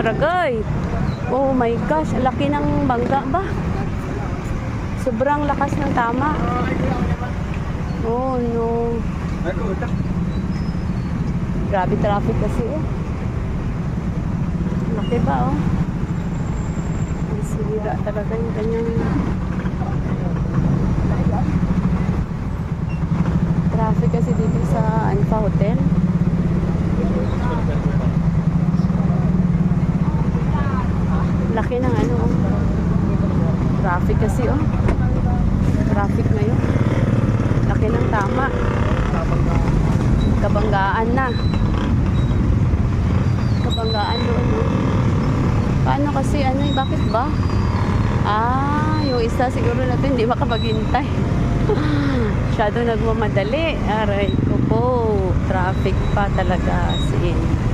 Aragay. Oh my gosh, laki ng bangga ba? Sobrang lakas ng tama. Oh no. Grabe traffic kasi oh. Laki ba oh? Ang sira talaga yung kanyang traffic kasi dito sa Anfa Hotel. Laki ng ano oh. Traffic kasi oh. Traffic ngayon. Laki ng tama. Kabanggaan na. Kabanggaan doon oh. Paano kasi ano bakit ba? Yung isa siguro natin hindi makapaghintay. Masyado nagmamadali. Aray ko po. Traffic pa talaga. Siin.